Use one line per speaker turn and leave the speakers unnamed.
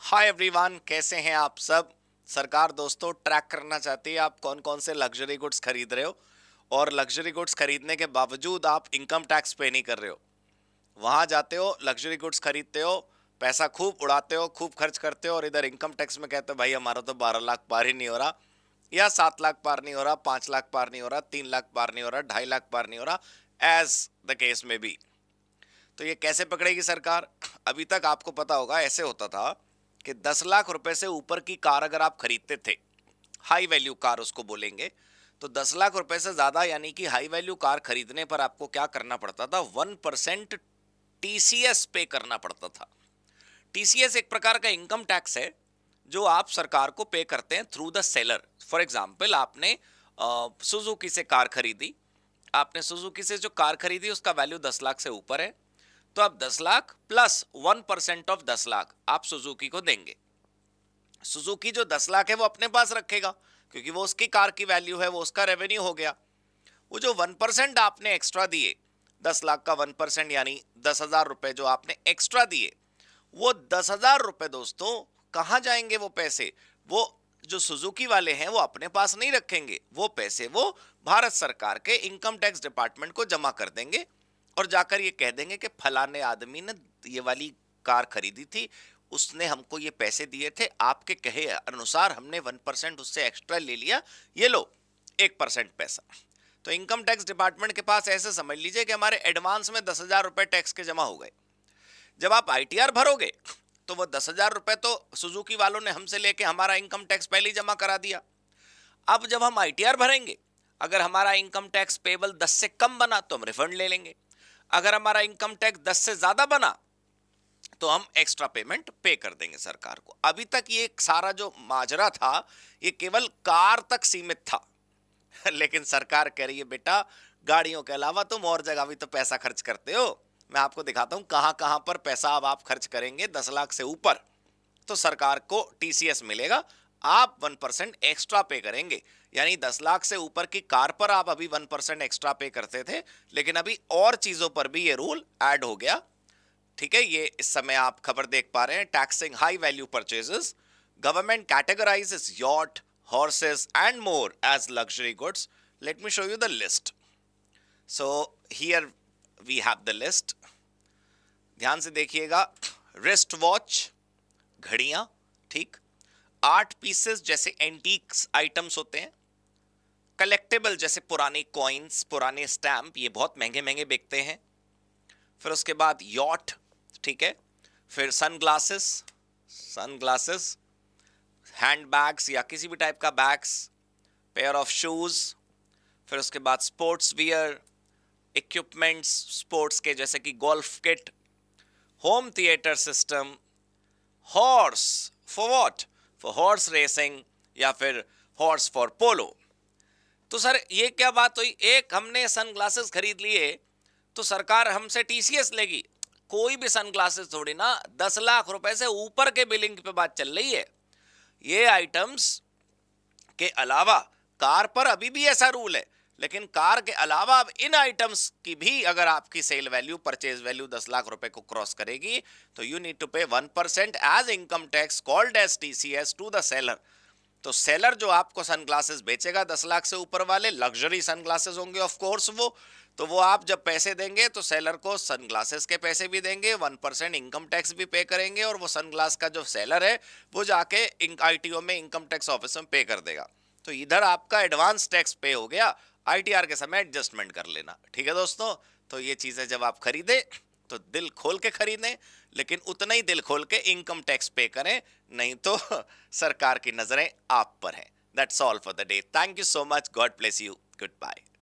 Hi everyone, कैसे हैं आप सब। सरकार दोस्तों ट्रैक करना चाहती है आप कौन कौन से लग्जरी गुड्स खरीद रहे हो, और लग्जरी गुड्स खरीदने के बावजूद आप इनकम टैक्स पे नहीं कर रहे हो। वहां जाते हो, लग्जरी गुड्स खरीदते हो, पैसा खूब उड़ाते हो, खूब खर्च करते हो, और इधर इनकम टैक्स में कहते हो भाई हमारा तो 12 लाख पार ही नहीं हो रहा, या 7 लाख पार नहीं हो रहा, 5 लाख पार नहीं हो रहा, 3 लाख पार नहीं हो रहा, 2.5 लाख पार नहीं हो रहा, एज द केस में भी। तो ये कैसे पकड़ेगी सरकार। अभी तक आपको पता होगा ऐसे होता था कि 10 लाख रुपए से ऊपर की कार अगर आप खरीदते थे, हाई वैल्यू कार उसको बोलेंगे, तो 10 लाख रुपए से ज्यादा यानी कि हाई वैल्यू कार खरीदने पर आपको क्या करना पड़ता था, 1% टीसीएस पे करना पड़ता था। टीसीएस एक प्रकार का इनकम टैक्स है जो आप सरकार को पे करते हैं through the seller. For example, आपने सुजुकी से कार खरीदी, आपने सुजुकी से जो कार खरीदी उसका वैल्यू 10 लाख से ऊपर है, तो आप 10 लाख प्लस 1% ऑफ 10 लाख आप सुजुकी को देंगे। सुजुकी जो 10 लाख है वो अपने पास रखेगा, क्योंकि वो उसकी कार की वैल्यू है, वो उसका रेवेन्यू हो गया। वो जो 1% आपने एक्स्ट्रा दिए, 10 लाख का 1% यानी 10,000 रुपए जो आपने एक्स्ट्रा दिए, वो 10,000 रुपए दोस्तों कहाँ जाएंगे वो पैसे। वो जो सुजुकी वाले हैं वो अपने पास नहीं रखेंगे, वो पैसे वो भारत सरकार के इनकम टैक्स डिपार्टमेंट को जमा कर देंगे, और जाकर ये कह देंगे कि फलाने आदमी ने ये वाली कार खरीदी थी, उसने हमको ये पैसे दिए थे, आपके कहे अनुसार हमने 1% उससे एक्स्ट्रा ले लिया, ये लो 1% पैसा। तो इनकम टैक्स डिपार्टमेंट के पास ऐसे समझ लीजिए कि हमारे एडवांस में 10,000 रुपए टैक्स के जमा हो गए। जब आप आईटीआर भरोगे तो वो 10,000 रुपए तो सुजुकी वालों ने हमसे लेके हमारा इनकम टैक्स पहले ही जमा करा दिया। अब जब हम आईटीआर भरेंगे, अगर हमारा इनकम टैक्स पेबल 10 से कम बना तो हम रिफंड ले लेंगे, अगर हमारा इनकम टैक्स 10 से ज्यादा बना तो हम एक्स्ट्रा पेमेंट पे कर देंगे सरकार को। अभी तक ये सारा जो माजरा था ये केवल कार तक सीमित था लेकिन सरकार कह रही है बेटा, गाड़ियों के अलावा तुम और जगह भी तो पैसा खर्च करते हो। मैं आपको दिखाता हूं कहां कहां पर पैसा अब आप खर्च करेंगे 10 लाख से ऊपर, तो सरकार को टीसीएस मिलेगा। आप 1% एक्स्ट्रा पे करेंगे, यानी 10 लाख से ऊपर की कार पर आप अभी 1% एक्स्ट्रा पे करते थे, लेकिन अभी और चीजों पर भी ये रूल ऐड हो गया। ठीक है, ये इस समय आप खबर देख पा रहे हैं, taxing high value purchases, government categorises yacht, horses and more as luxury goods. Let me show you the list. So here we have the list. ध्यान से देखिएगा। रिस्ट वॉच, घड़ियां, ठीक, आर्ट पीसेस जैसे एंटीक्स आइटम्स होते हैं, collectable जैसे पुराने कॉइन्स, पुराने स्टैम्प, ये बहुत महंगे महंगे बिकते हैं। फिर उसके बाद यॉट, ठीक है, फिर सनग्लासेस, सनग्लासेस, हैंड बैग्स या किसी भी टाइप का बैग्स, पेयर ऑफ शूज, फिर उसके बाद स्पोर्ट्स वियर, इक्विपमेंट्स स्पोर्ट्स के जैसे कि golf kit, home theatre system, horse for what, for horse racing, या फिर हॉर्स फॉर पोलो। तो सर ये क्या बात हुई, एक हमने सनग्लासेस खरीद लिए तो सरकार हमसे टीसीएस लेगी। कोई भी सनग्लासेस थोड़ी ना, 10 लाख रुपए से ऊपर के बिलिंग पे बात चल रही है। ये आइटम्स के अलावा कार पर अभी भी ऐसा रूल है, लेकिन कार के अलावा अब इन आइटम्स की भी अगर आपकी sale value, purchase value 10 lakh रुपए को क्रॉस करेगी तो you need to pay 1% as income tax called as TCS to the seller. तो सेलर जो आपको सनग्लासेस बेचेगा 10 लाख से ऊपर वाले लग्जरी सनग्लासेस होंगे ऑफ कोर्स, वो आप जब पैसे देंगे तो सेलर को सनग्लासेस के पैसे भी देंगे, 1% इनकम टैक्स भी पे करेंगे, और वो सनग्लास का जो सेलर है वो जाके आईटीओ में इनकम टैक्स ऑफिस में पे कर देगा। तो इधर आपका एडवांस टैक्स पे हो गया, आईटीआर के समय एडजस्टमेंट कर लेना। ठीक है दोस्तों, तो ये चीजें जब आप खरीदे तो दिल खोल के खरीदें, लेकिन उतना ही दिल खोल के इनकम टैक्स पे करें, नहीं तो सरकार की नजरें आप पर हैं। That's all for the day. Thank you so much, God bless you, good bye.